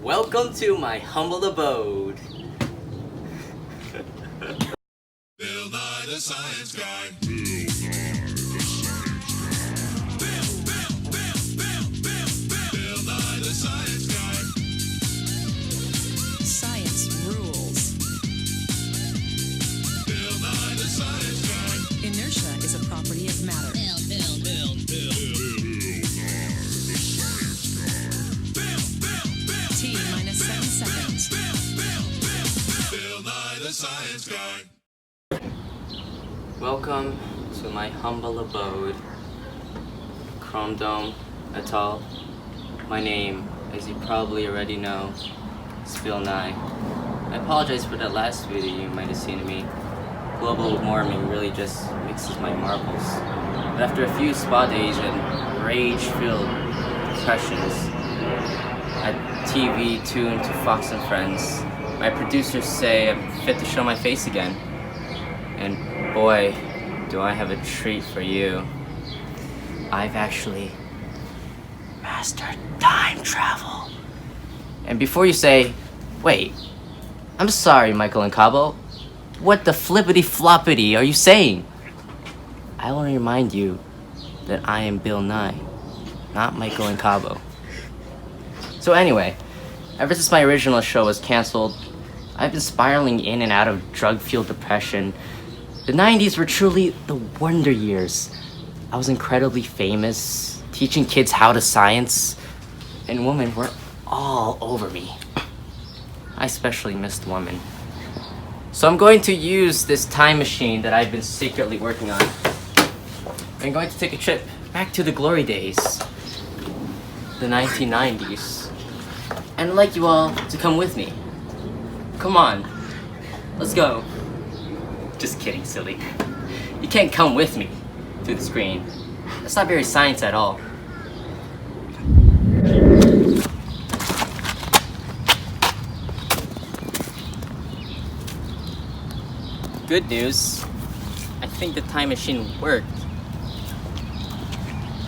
Welcome to my humble abode. Bill Nye the Science Guy. Bill Nye the Science Guy. Science rules. Bill Nye the Science Guy. Inertia is a property of matter. T minus 7 seconds. Bill Nye the Science Guy. Welcome to my humble abode, Chrome Dome Atoll. My name, as you probably already know, is Bill Nye. I apologize for that last video you might have seen of me. Global warming really just mixes my marbles. But after a few spa days and rage-filled sessions at TV tuned to Fox and Friends, my producers say I'm fit to show my face again. And boy, do I have a treat for you. I've actually mastered time travel. And before you say, wait, I'm sorry, Michael and Cabo, what the flippity floppity are you saying? I want to remind you that I am Bill Nye, not Michael and Cabo. So anyway, ever since my original show was canceled, I've been spiraling in and out of drug-fueled depression. The 90s were truly the wonder years. I was incredibly famous, teaching kids how to science, and women were all over me. I especially missed women. So I'm going to use this time machine that I've been secretly working on. I'm going to take a trip back to the glory days, the 1990s. And I'd like you all to come with me. Come on, let's go. Just kidding, silly. You can't come with me through the screen. That's not very science at all. Good news, I think the time machine worked.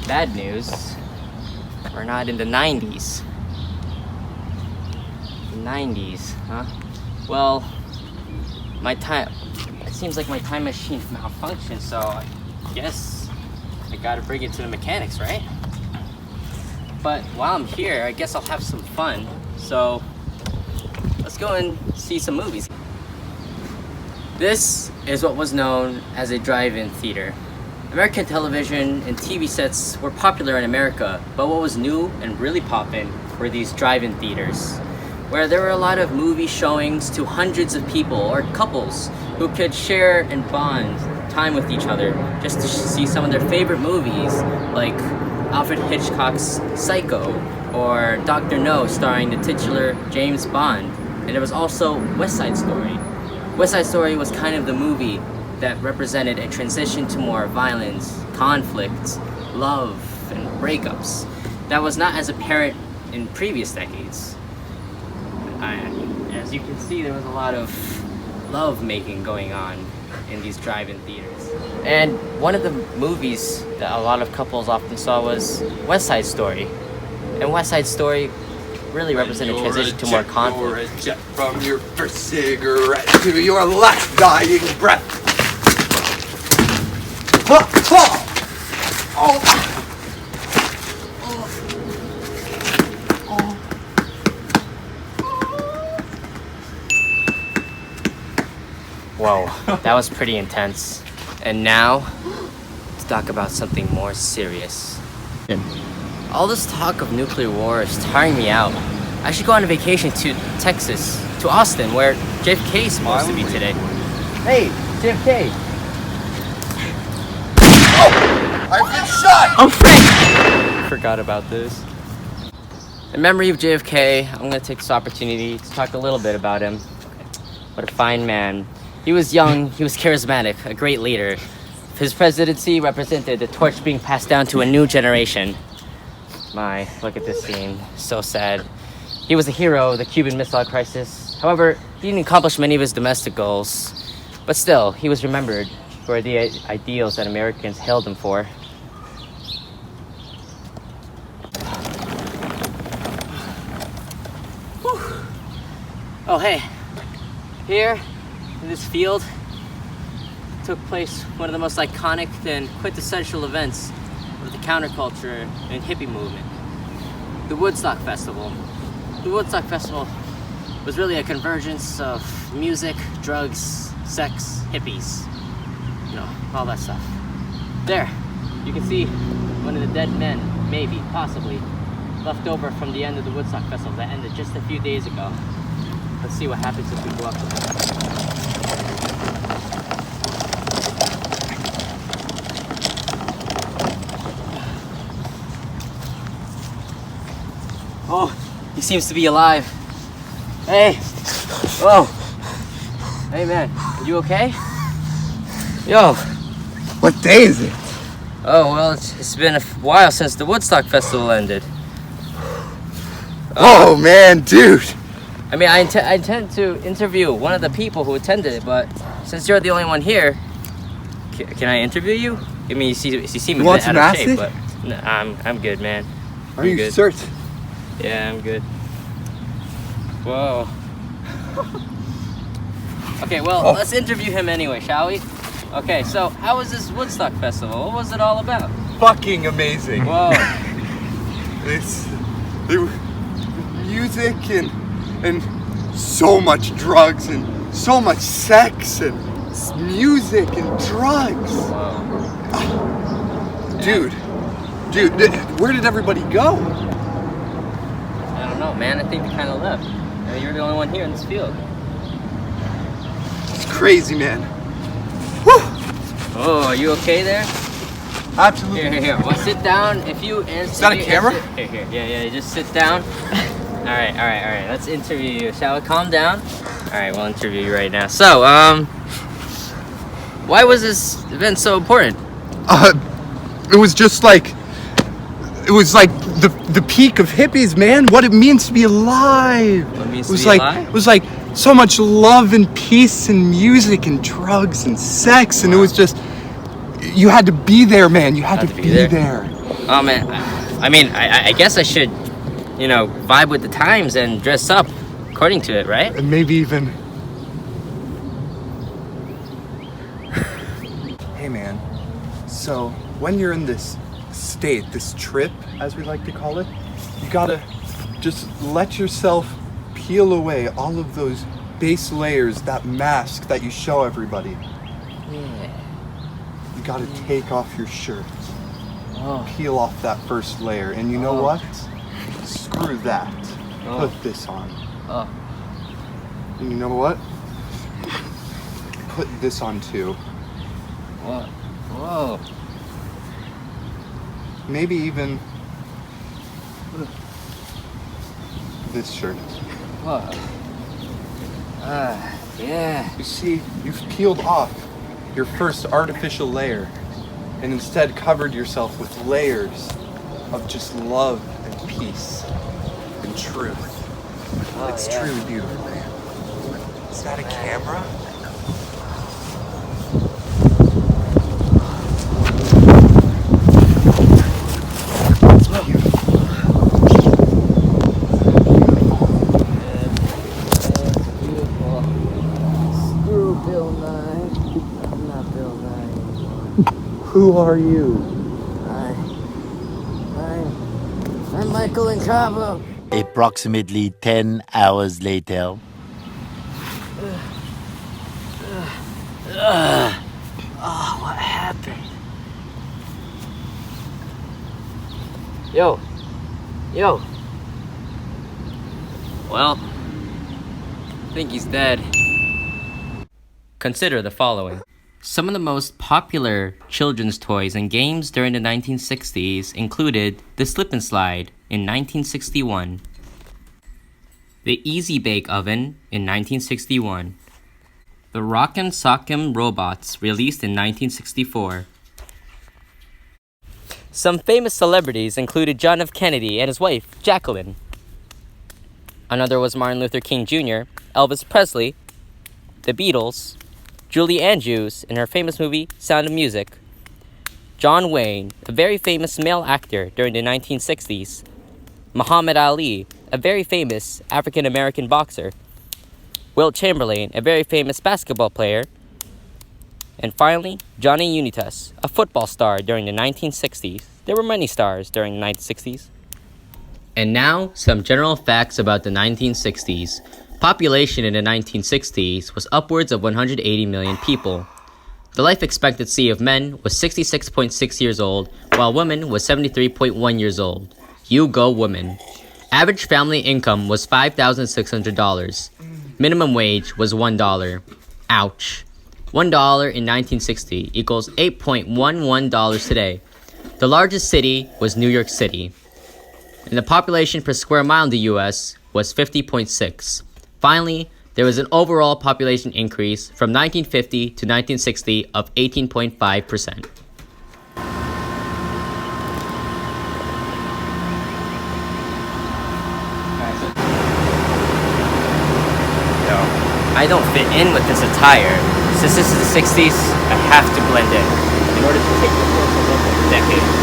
Bad news, we're not in the 90s. The 90s, huh? Well, it seems like my time machine malfunctioned, so I guess I gotta bring it to the mechanics, right? But while I'm here, I guess I'll have some fun. So let's go and see some movies. This is what was known as a drive-in theater. American television and TV sets were popular in America, but what was new and really poppin' were these drive-in theaters, where there were a lot of movie showings to hundreds of people or couples who could share and bond time with each other just to see some of their favorite movies, like Alfred Hitchcock's Psycho or Dr. No starring the titular James Bond. And there was also West Side Story. West Side Story was kind of the movie that represented a transition to more violence, conflict, love, and breakups that was not as apparent in previous decades. As you can see, there was a lot of love making going on in these drive-in theaters. And one of the movies that a lot of couples often saw was West Side Story. And West Side Story really represented a transition to more conflict. You're a jet from your first cigarette to your last dying breath. Whoa, that was pretty intense. And now, let's talk about something more serious. All this talk of nuclear war is tiring me out. I should go on a vacation to Texas, to Austin, where JFK is supposed to be today. Hey, JFK! I've been shot! Oh, frick! Forgot about this. In memory of JFK, I'm gonna take this opportunity to talk a little bit about him. What a fine man. He was young, he was charismatic, a great leader. His presidency represented the torch being passed down to a new generation. My, look at this scene, so sad. He was a hero of the Cuban Missile Crisis. However, he didn't accomplish many of his domestic goals. But still, he was remembered for the ideals that Americans hailed him for. Oh, hey. Here, in this field, took place one of the most iconic and quintessential events of the counterculture and hippie movement, the Woodstock Festival. The Woodstock Festival was really a convergence of music, drugs, sex, hippies, you know, all that stuff. There, you can see one of the dead men, maybe, possibly, left over from the end of the Woodstock Festival that ended just a few days ago. Let's see what happens if we go up to it. Oh, he seems to be alive. Hey! Whoa! Hey man, are you okay? Yo! What day is it? Oh, well, it's been a while since the Woodstock Festival ended. Oh man, dude! I mean, I intend to interview one of the people who attended it, but since you're the only one here, can I interview you? I mean, you seem a want bit some out of shape, acid? but no, I'm good, man. Are I'm you good. certain? Yeah, I'm good. Whoa. Okay, well, let's interview him anyway, shall we? Okay, so how was this Woodstock Festival? What was it all about? Fucking amazing. Whoa. There were music and so much drugs and so much sex and music and drugs. Whoa. Dude, where did everybody go? I don't know, man. I think they kind of left. You're the only one here in this field. It's crazy, man. Woo! Oh, are you okay there? Absolutely. Here. Well, sit down. If you answer. Is that a camera? Here. Yeah. Just sit down. All right. Let's interview you. Shall we? Calm down. All right, we'll interview you right now. So, why was this event so important? It was just like, it was like the peak of hippies, man. What it means to be alive. What it means It was to be like alive? it was like so much love and peace and music and drugs and sex, and it was just, you had to be there, man. You had to be there. Oh man, I guess I should, vibe with the times and dress up according to it, right? And maybe even. Hey, man. So when you're in this state, this trip, as we like to call it, you gotta just let yourself peel away all of those base layers, that mask that you show everybody. Yeah. You gotta take off your shirt, Oh. peel off that first layer, and you know Oh. what? Screw that. Oh. Put this on. Oh. And you know what? Put this on too. What? Whoa. Maybe even this shirt. Whoa. Yeah. You see, you've peeled off your first artificial layer and instead covered yourself with layers of just love and peace and truth. It's yeah. truly beautiful, man. Is that a camera? It's beautiful. Beautiful. Screw Bill Nye. I'm not Bill Nye anymore. Who are you? I'm Michael and Cabo. Approximately 10 hours later. Oh, what happened? Yo. Well, I think he's dead. Consider the following. Some of the most popular children's toys and games during the 1960s included the Slip and Slide in 1961, the Easy Bake Oven in 1961, the Rock'em Sock'em Robots released in 1964. Some famous celebrities included John F. Kennedy and his wife, Jacqueline. Another was Martin Luther King Jr., Elvis Presley, the Beatles, Julie Andrews in her famous movie Sound of Music, John Wayne, a very famous male actor during the 1960s, Muhammad Ali, a very famous African-American boxer, Wilt Chamberlain, a very famous basketball player. And finally, Johnny Unitas, a football star during the 1960s. There were many stars during the 1960s. And now, some general facts about the 1960s. Population in the 1960s was upwards of 180 million people. The life expectancy of men was 66.6 years old, while women was 73.1 years old. You go women. Average family income was $5,600. Minimum wage was $1. Ouch. $1 in 1960 equals $8.11 today. The largest city was New York City. And the population per square mile in the US was 50.6. Finally, there was an overall population increase from 1950 to 1960 of 18.5%. I don't fit in with this attire. Since this is the 60s, I have to blend in order to take the closer look at the decade.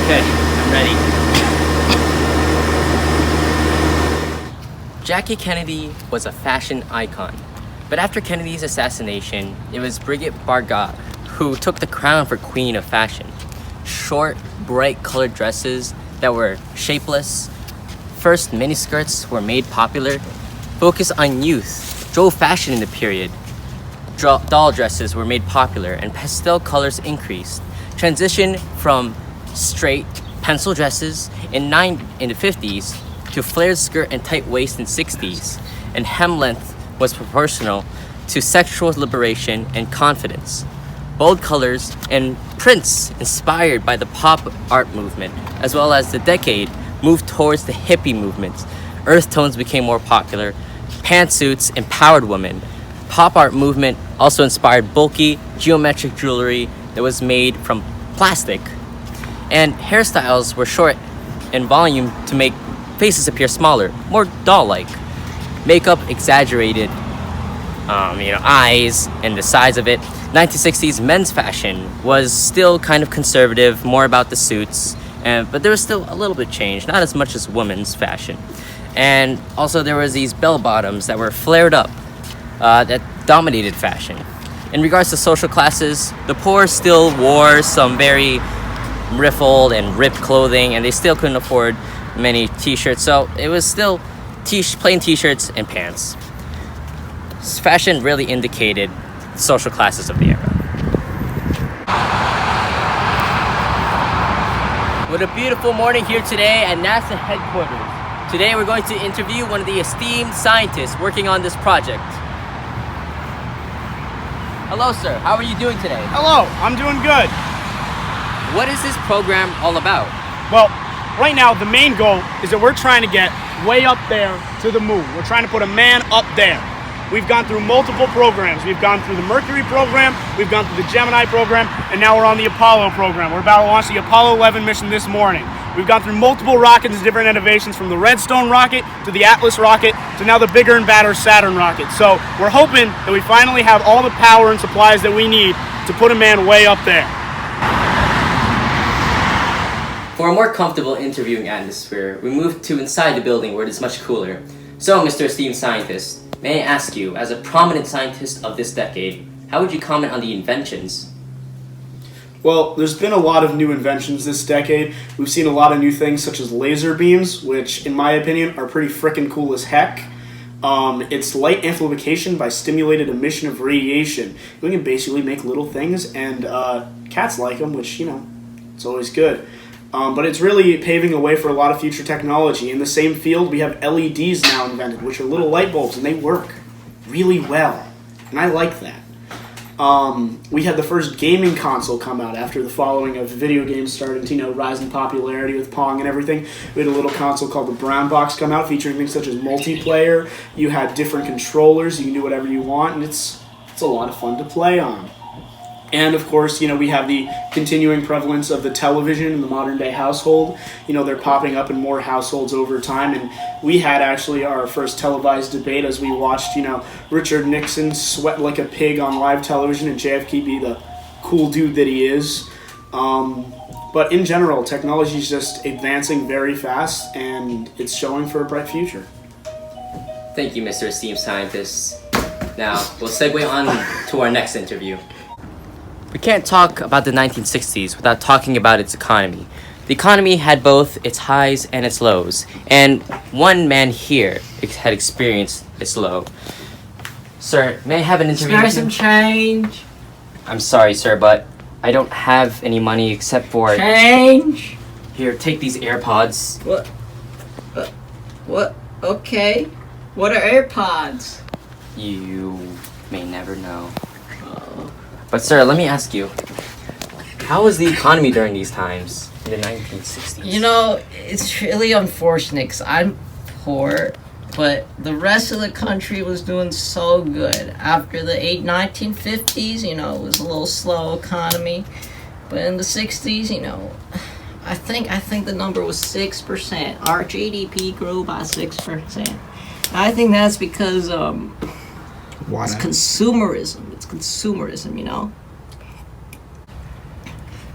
Okay, I'm ready. Jackie Kennedy was a fashion icon. But after Kennedy's assassination, it was Brigitte Bardot who took the crown for Queen of Fashion. Short, bright colored dresses that were shapeless. First miniskirts were made popular. Focus on youth drove fashion in the period. Doll dresses were made popular and pastel colors increased. Transition from straight pencil dresses in the 50s to flared skirt and tight waist in 60s, and hem length was proportional to sexual liberation and confidence. Bold colors and prints inspired by the pop art movement, as well as the decade moved towards the hippie movement. Earth tones became more popular. Pantsuits empowered women. Pop art movement also inspired bulky, geometric jewelry that was made from plastic. And hairstyles were short in volume to make faces appear smaller, more doll-like. Makeup exaggerated, eyes and the size of it. 1960s men's fashion was still kind of conservative, more about the suits, but there was still a little bit change, not as much as women's fashion. And also there was these bell bottoms that were flared up that dominated fashion. In regards to social classes, the poor still wore some very riffled and ripped clothing, and they still couldn't afford many t-shirts, so it was still plain t-shirts and pants. Fashion really indicated social classes of the era. What a beautiful morning here today at NASA headquarters. Today we're going to interview one of the esteemed scientists working on this project. Hello, sir. How are you doing today? Hello, I'm doing good. What is this program all about? Well, right now the main goal is that we're trying to get way up there to the moon. We're trying to put a man up there. We've gone through multiple programs. We've gone through the Mercury program, we've gone through the Gemini program, and now we're on the Apollo program. We're about to launch the Apollo 11 mission this morning. We've gone through multiple rockets and different innovations, from the Redstone rocket to the Atlas rocket to now the bigger and badder Saturn rocket. So we're hoping that we finally have all the power and supplies that we need to put a man way up there. For a more comfortable interviewing atmosphere, we moved to inside the building where it is much cooler. So, Mr. Esteemed Scientist, may I ask you, as a prominent scientist of this decade, how would you comment on the inventions? Well, there's been a lot of new inventions this decade. We've seen a lot of new things such as laser beams, which in my opinion are pretty frickin' cool as heck. It's light amplification by stimulated emission of radiation. We can basically make little things, and cats like them, which, it's always good. But it's really paving the way for a lot of future technology. In the same field, we have LEDs now invented, which are little light bulbs, and they work really well. And I like that. We had the first gaming console come out after the following of video games started to, rise in popularity with Pong and everything. We had a little console called the Brown Box come out featuring things such as multiplayer. You had different controllers. You can do whatever you want, and it's a lot of fun to play on. And of course, we have the continuing prevalence of the television in the modern day household. They're popping up in more households over time. And we had actually our first televised debate as we watched, Richard Nixon sweat like a pig on live television and JFK be the cool dude that he is. But in general, technology is just advancing very fast and it's showing for a bright future. Thank you, Mr. Esteemed Scientist. Now, we'll segue on to our next interview. We can't talk about the 1960s without talking about its economy. The economy had both its highs and its lows, and one man here had experienced its low. Sir, may I have an interview? Spare some change. I'm sorry, sir, but I don't have any money except for... Change? Here, take these AirPods. What? Okay. What are AirPods? You may never know. But sir, let me ask you, how was the economy during these times in the 1960s? It's really unfortunate because I'm poor, but the rest of the country was doing so good. After the 1950s, it was a little slow economy, but in the 60s, I think the number was 6%. Our GDP grew by 6%. I think that's because it's consumerism. It's consumerism,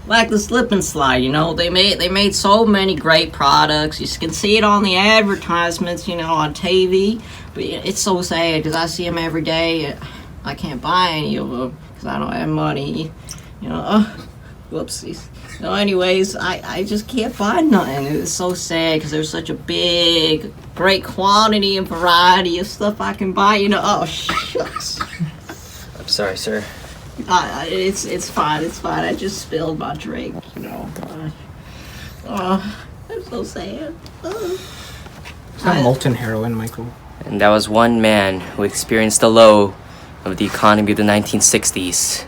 Like the slip and slide, they made so many great products. You can see it on the advertisements, on TV. But it's so sad because I see them every day. I can't buy any of them because I don't have money. Whoopsies. Anyways, I just can't find nothing. It's so sad because there's such a big, great quantity and variety of stuff I can buy. Oh, shucks. I'm sorry, sir. It's fine. It's fine. I just spilled my drink. I'm so sad. It's not molten heroin, Michael. And that was one man who experienced the low of the economy of the 1960s.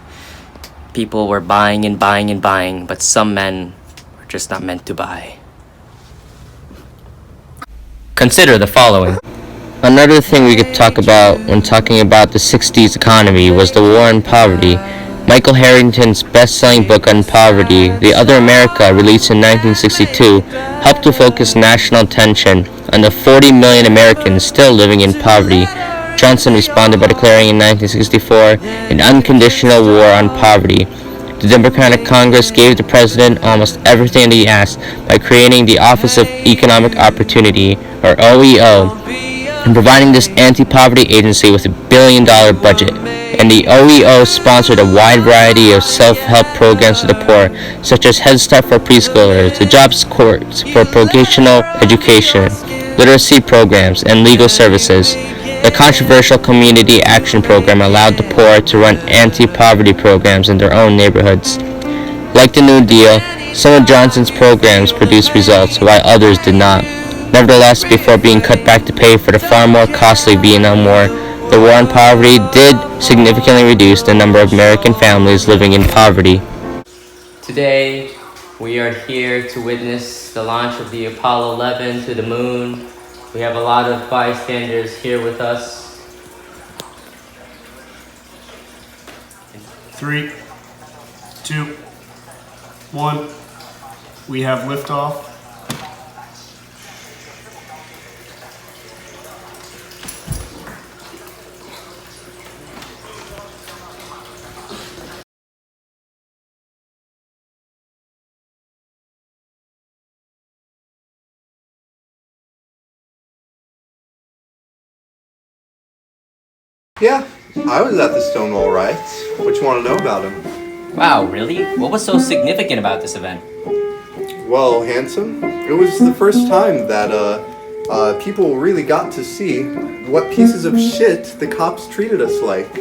People were buying and buying and buying, but some men were just not meant to buy. Consider the following. Another thing we could talk about when talking about the 60s economy was the war on poverty. Michael Harrington's best-selling book on poverty, The Other America, released in 1962, helped to focus national attention on the 40 million Americans still living in poverty. Johnson responded by declaring in 1964 an unconditional war on poverty. The Democratic Congress gave the president almost everything that he asked by creating the Office of Economic Opportunity, or OEO, and providing this anti-poverty agency with $1 billion budget. And the OEO sponsored a wide variety of self-help programs for the poor, such as Head Start for preschoolers, the Jobs Court for vocational education, literacy programs, and legal services. The controversial Community Action Program allowed the poor to run anti-poverty programs in their own neighborhoods. Like the New Deal, some of Johnson's programs produced results, while others did not. Nevertheless, before being cut back to pay for the far more costly Vietnam War, the war on poverty did significantly reduce the number of American families living in poverty. Today, we are here to witness the launch of the Apollo 11 to the moon. We have a lot of bystanders here with us. 3, 2, 1. We have liftoff. Yeah, I was at the Stonewall riots. What you want to know about him? Wow, really? What was so significant about this event? Well, handsome, it was the first time that people really got to see what pieces of shit the cops treated us like.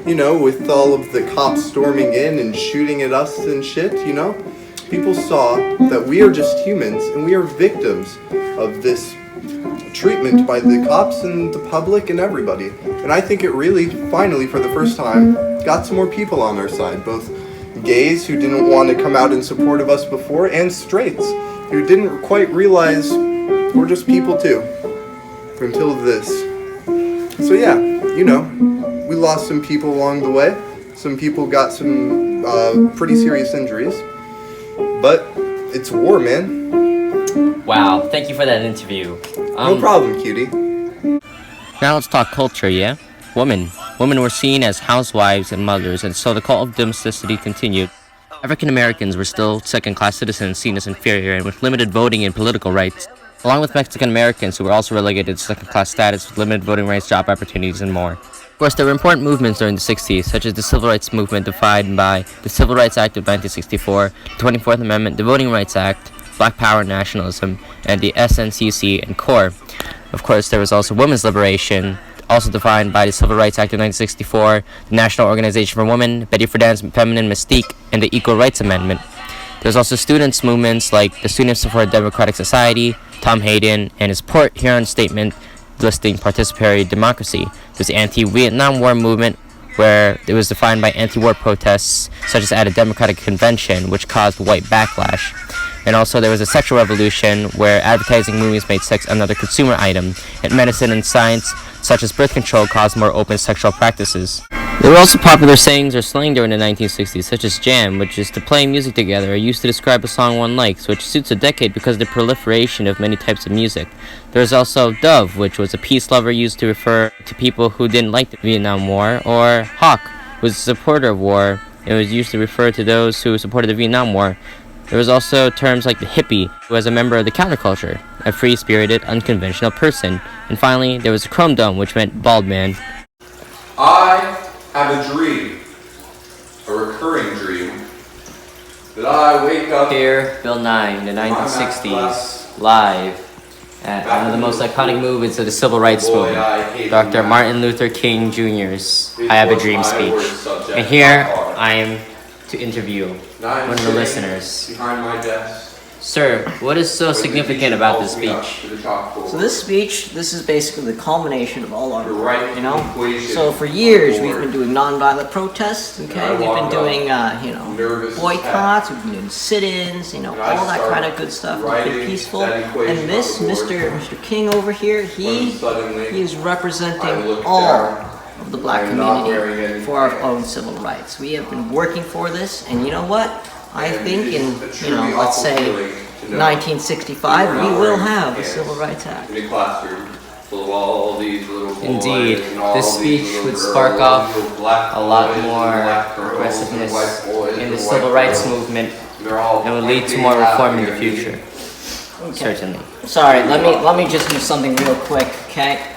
With all of the cops storming in and shooting at us and shit, People saw that we are just humans and we are victims of this treatment by the cops and the public and everybody. And I think it really, finally, for the first time, got some more people on our side, both gays who didn't want to come out in support of us before, and straights who didn't quite realize we're just people too, until this. So yeah, you know, we lost some people along the way. Some people got some pretty serious injuries, but it's war, man. Wow, thank you for that interview. No problem, cutie. Now let's talk culture, yeah? Women were seen as housewives and mothers, and so the cult of domesticity continued. African Americans were still second-class citizens seen as inferior and with limited voting and political rights, along with Mexican Americans who were also relegated to second-class status with limited voting rights, job opportunities, and more. Of course, there were important movements during the 60s, such as the Civil Rights Movement defined by the Civil Rights Act of 1964, the 24th Amendment, the Voting Rights Act, Black Power and Nationalism, and the SNCC and CORE. Of course, there was also women's liberation, also defined by the Civil Rights Act of 1964, the National Organization for Women, Betty Friedan's Feminine Mystique, and the Equal Rights Amendment. There was also students' movements like the Students for a Democratic Society, Tom Hayden, and his Port Huron Statement listing participatory democracy. There was the anti-Vietnam War movement, where it was defined by anti-war protests, such as at a Democratic convention, which caused white backlash. And also there was a sexual revolution, where advertising movies made sex another consumer item, and medicine and science, such as birth control, caused more open sexual practices. There were also popular sayings or slang during the 1960s, such as jam, which is to play music together, or used to describe a song one likes, which suits a decade because of the proliferation of many types of music. There was also dove, which was a peace lover used to refer to people who didn't like the Vietnam War, or hawk, who was a supporter of war, and was used to refer to those who supported the Vietnam War. There was also terms like the hippie, who was a member of the counterculture, a free-spirited, unconventional person. And finally, there was the chrome dome, which meant bald man. I have a dream, a recurring dream, that I wake up Here, Bill Nye in the 1960s, live at one of the most iconic movements of the Civil Rights Movement, Dr. Martin Luther King Jr.'s I Have a Dream speech. And here I am to interview one of the listeners. behind my desk. Sir, what is so significant about this speech? So this speech, this is basically the culmination of all our work, you know? So for years, we've been doing nonviolent protests, okay? We've been doing, boycotts, we've been doing sit-ins, all that kind of good stuff. We've been peaceful. And this, Mr. King over here, he is representing all of the black community for our own civil rights. We have been working for this, and you know what? I think in, let's say 1965, we will have a Civil Rights Act. Indeed, this speech would spark off a lot more aggressiveness in the Civil Rights Movement and would lead to more reform in the future. Okay. Certainly. Sorry, let me just do something real quick, okay?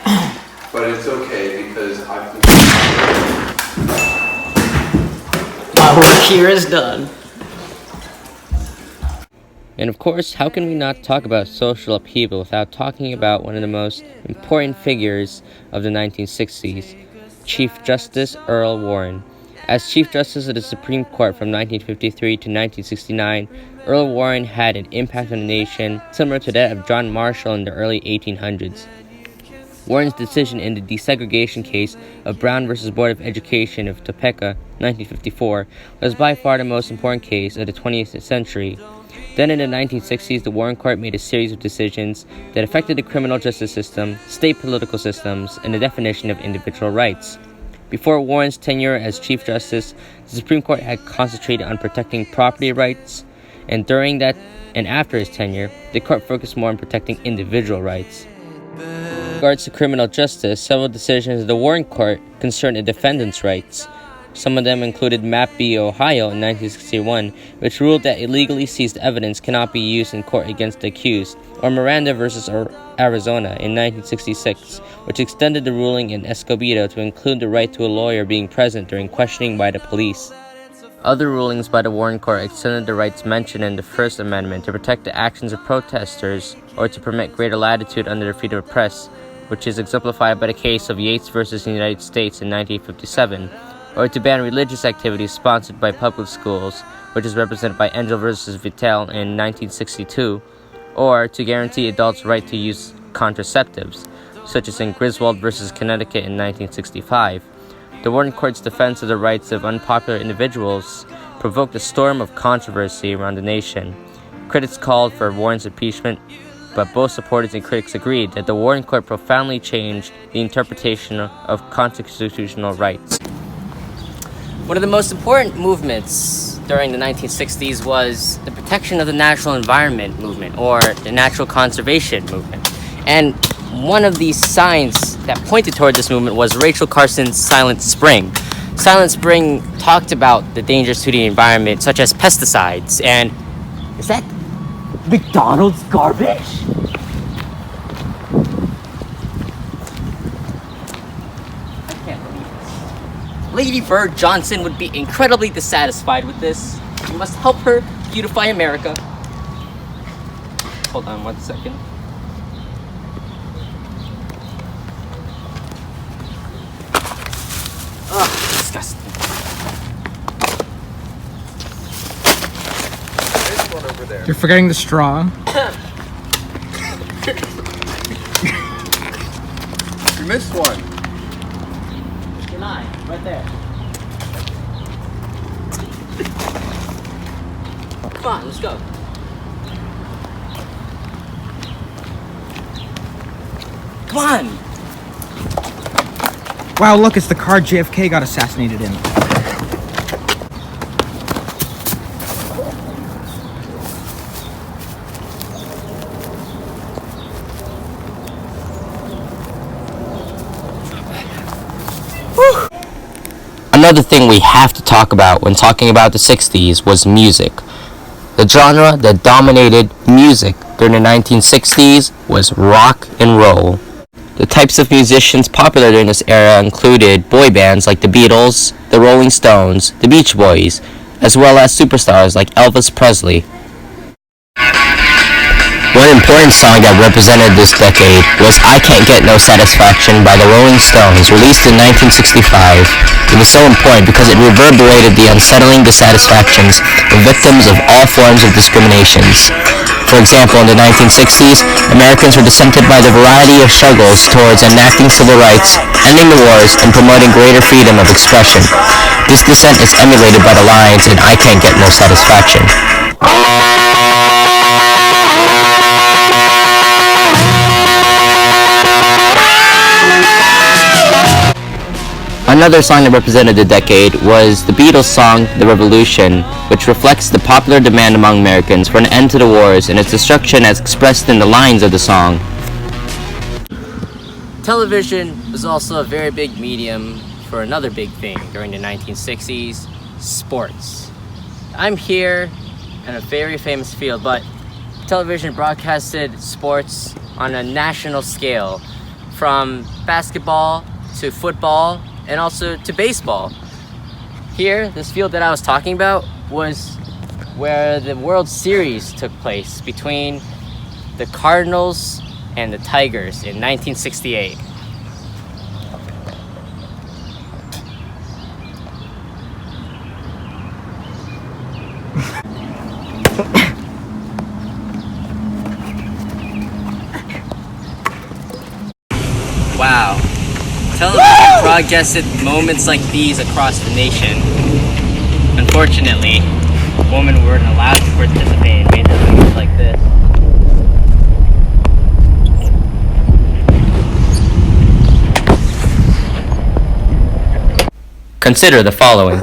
But it's okay because I've My work here is done. And of course, how can we not talk about social upheaval without talking about one of the most important figures of the 1960s, Chief Justice Earl Warren. As Chief Justice of the Supreme Court from 1953 to 1969, Earl Warren had an impact on the nation similar to that of John Marshall in the early 1800s. Warren's decision in the desegregation case of Brown v. Board of Education of Topeka, 1954, was by far the most important case of the 20th century. Then in the 1960s, the Warren Court made a series of decisions that affected the criminal justice system, state political systems, and the definition of individual rights. Before Warren's tenure as Chief Justice, the Supreme Court had concentrated on protecting property rights, and during that and after his tenure, the court focused more on protecting individual rights. In regards to criminal justice, several decisions of the Warren Court concerned the defendant's rights. Some of them included Map v. Ohio in 1961, which ruled that illegally seized evidence cannot be used in court against the accused, or Miranda v. Arizona in 1966, which extended the ruling in Escobedo to include the right to a lawyer being present during questioning by the police. Other rulings by the Warren Court extended the rights mentioned in the First Amendment to protect the actions of protesters or to permit greater latitude under the freedom of press, which is exemplified by the case of Yates v. the United States in 1957, or to ban religious activities sponsored by public schools, which is represented by Angel v. Vitale in 1962, or to guarantee adults' right to use contraceptives, such as in Griswold v. Connecticut in 1965. the Warren Court's defense of the rights of unpopular individuals provoked a storm of controversy around the nation. Critics called for Warren's impeachment, but both supporters and critics agreed that the Warren Court profoundly changed the interpretation of constitutional rights. One of the most important movements during the 1960s was the protection of the natural environment movement, or the natural conservation movement. And one of these signs that pointed toward this movement was Rachel Carson's Silent Spring. Silent Spring talked about the dangers to the environment, such as pesticides. And is that McDonald's garbage? I can't believe this. Lady Bird Johnson would be incredibly dissatisfied with this. We must help her beautify America. Hold on 1 second. Ugh, disgusting. There's one over there. You're forgetting the straw. You missed one. Bill Nye, right there. Come on, let's go. Come on! Wow, look, it's the car JFK got assassinated in. Another thing we have to talk about when talking about the 60s was music. The genre that dominated music during the 1960s was rock and roll. The types of musicians popular during this era included boy bands like the Beatles, the Rolling Stones, the Beach Boys, as well as superstars like Elvis Presley. One important song that represented this decade was I Can't Get No Satisfaction by the Rolling Stones, released in 1965. It was so important because it reverberated the unsettling dissatisfactions of victims of all forms of discriminations. For example, in the 1960s, Americans were dissented by the variety of struggles towards enacting civil rights, ending the wars, and promoting greater freedom of expression. This dissent is emulated by the lines in I Can't Get No Satisfaction. Another song that represented the decade was the Beatles' song, The Revolution, which reflects the popular demand among Americans for an end to the wars and its destruction as expressed in the lines of the song. Television was also a very big medium for another big thing during the 1960s, sports. I'm here in a very famous field, but television broadcasted sports on a national scale, from basketball to football, and also to baseball. Here, this field that I was talking about was where the World Series took place between the Cardinals and the Tigers in 1968. Wow. Television broadcasted moments like these across the nation. Unfortunately, women weren't allowed to participate in major leagues like this. Consider the following.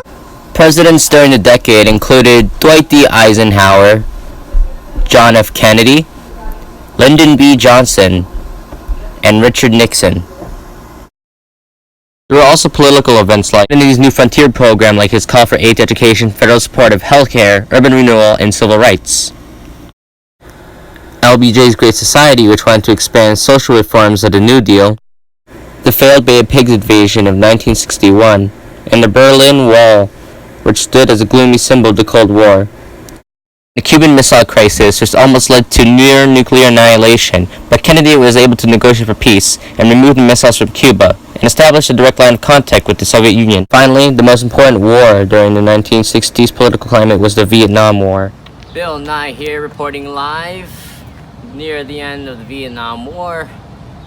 Presidents during the decade included Dwight D. Eisenhower, John F. Kennedy, Lyndon B. Johnson, and Richard Nixon. There were also political events like Kennedy's New Frontier program, like his call for aid to education, federal support of healthcare, urban renewal, and civil rights. LBJ's Great Society, which wanted to expand social reforms of the New Deal. The failed Bay of Pigs invasion of 1961, and the Berlin Wall, which stood as a gloomy symbol of the Cold War. The Cuban Missile Crisis, which almost led to near nuclear annihilation, but Kennedy was able to negotiate for peace and remove the missiles from Cuba, and establish a direct line of contact with the Soviet Union. Finally, the most important war during the 1960s political climate was the Vietnam War. Bill Nye here, reporting live near the end of the Vietnam War,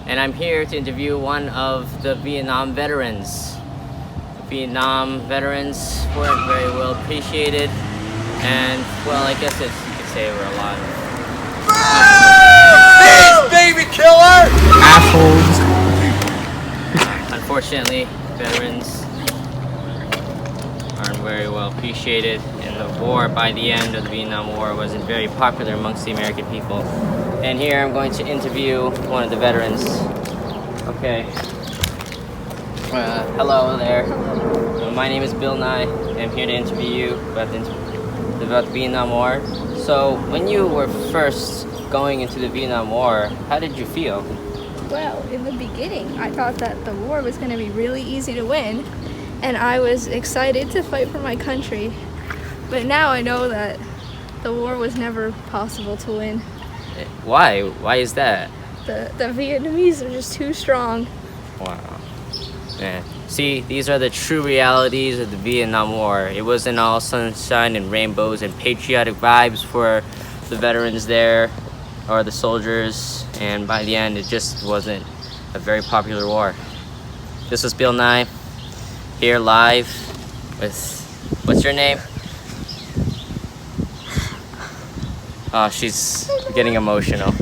and I'm here to interview one of the Vietnam veterans. Vietnam veterans weren't very well appreciated, and well, I guess you could say there were a lot of Baby killer! Assholes. unfortunately, veterans aren't very well appreciated, and the war, by the end of the Vietnam War, wasn't very popular amongst the American people. And here I'm going to interview one of the veterans. Okay. Hello there. My name is Bill Nye. I'm here to interview you about the Vietnam War. So, when you were first going into the Vietnam War, how did you feel? Well, in the beginning, I thought that the war was going to be really easy to win, and I was excited to fight for my country. But now I know that the war was never possible to win. Why? Why is that? The Vietnamese are just too strong. Wow. Yeah. See, these are the true realities of the Vietnam War. It wasn't all sunshine and rainbows and patriotic vibes for the veterans there, or the soldiers, and by the end it just wasn't a very popular war. This was Bill Nye, here live with, what's your name? Oh, she's getting emotional.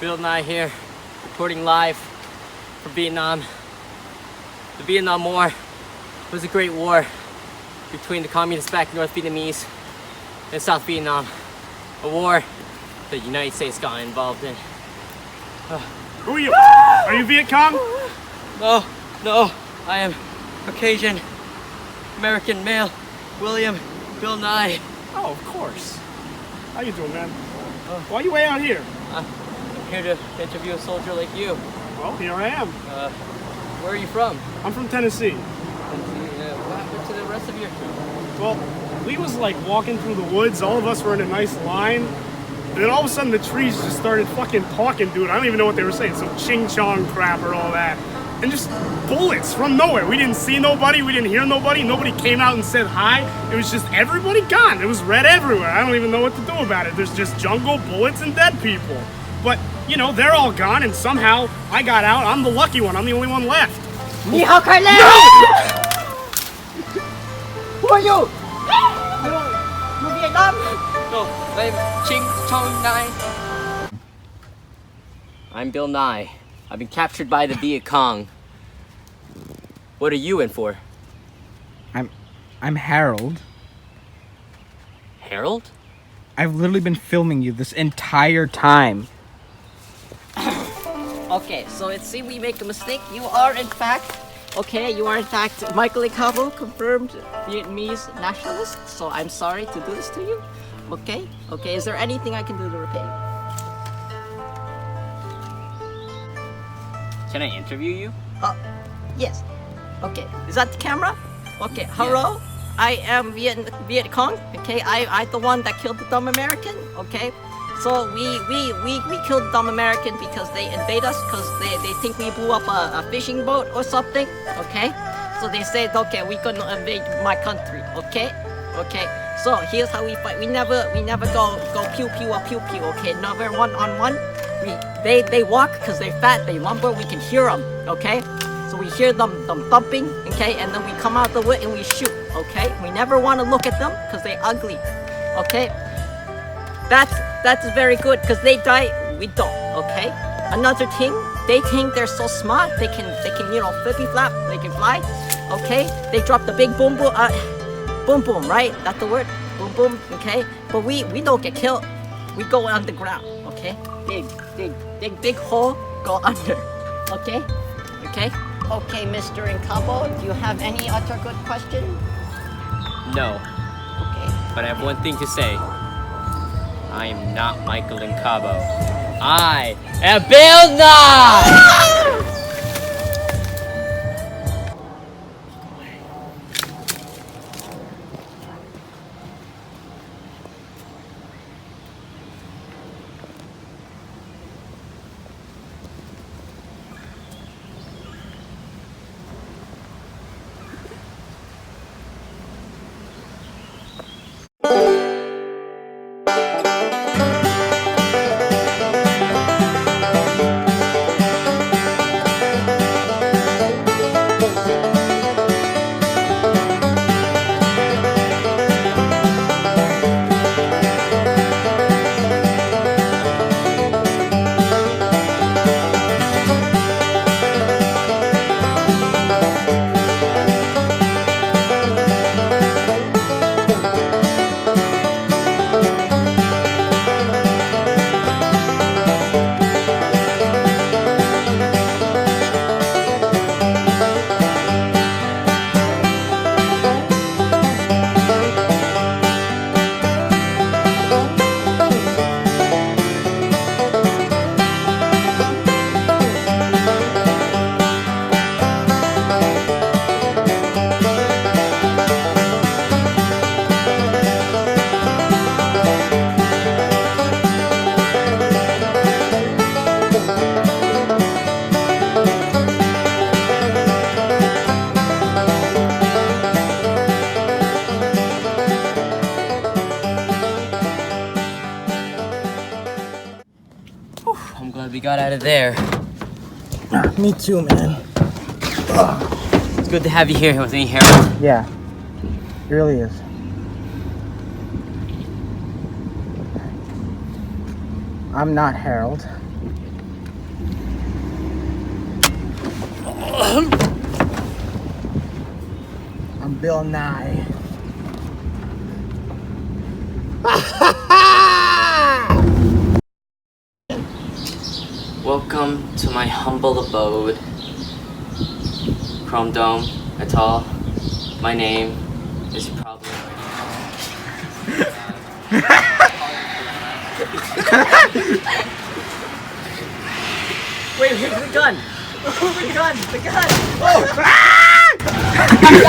Bill Nye here, reporting live from Vietnam. The Vietnam War was a great war between the communist-backed North Vietnamese and South Vietnam. A war the United States got involved in. Who are you? Are you Viet Cong? No, I am Caucasian American male, William Bill Nye. Oh, of course. How you doing, man? Why are you way out here? I'm here to interview a soldier like you. Well, here I am. Where are you from? I'm from Tennessee. What happened to the rest of your crew? Well, we was like walking through the woods. All of us were in a nice line. And then all of a sudden the trees just started fucking talking, dude. I don't even know what they were saying. Some ching-chong crap or all that. And just bullets from nowhere. We didn't see nobody. We didn't hear nobody. Nobody came out and said hi. It was just everybody gone. It was red everywhere. I don't even know what to do about it. There's just jungle, bullets, and dead people. But, you know, they're all gone, and somehow I got out. I'm the lucky one. I'm the only one left. Ni hao Kai Lan! Who are you? You Vietnam? No, I'm Ching Chong Nye. I'm Bill Nye. I've been captured by the Viet Cong. What are you in for? I'm Harold. Harold? I've literally been filming you this entire time. Okay, so it seems we make a mistake. You are in fact Michael Icavo, confirmed Vietnamese nationalist. So I'm sorry to do this to you. Okay, is there anything I can do to repay you? Can I interview you? Yes. Okay, is that the camera? Okay, hello. I am Viet Cong. Okay, I the one that killed the dumb American. Okay, so we killed the dumb American because they invade us because they think we blew up a fishing boat or something. Okay, So they say, okay, we gonna invade my country. Okay. So here's how we fight. We never go pew pew or pew pew. Okay, never one on one. They walk because they're fat. They lumber. We can hear them. Okay. So we hear them thumping. Okay, and then we come out the wood and we shoot. Okay. We never want to look at them because they're ugly. Okay. That's very good because they die. We don't. Okay. Another thing. They think they're so smart. They can flippy flap. They can fly. Okay. They drop the big boom boom. Boom boom, right? That's the word. Boom boom. Okay. But we don't get killed. We go underground. Okay. Dig big hole. Go under. Okay. Okay, Mr. Incabo, do you have any other good question? No, Okay. but I have one thing to say. I am not Michael Incabo. I am Bill Nye! I'm glad we got out of there. Me too, man. It's good to have you here with me, Harold. Yeah, it really is. I'm not Harold. I'm Bill Nye. Welcome to my humble abode, Chrome Dome Atoll. My name is probably Wait, the gun! The gun!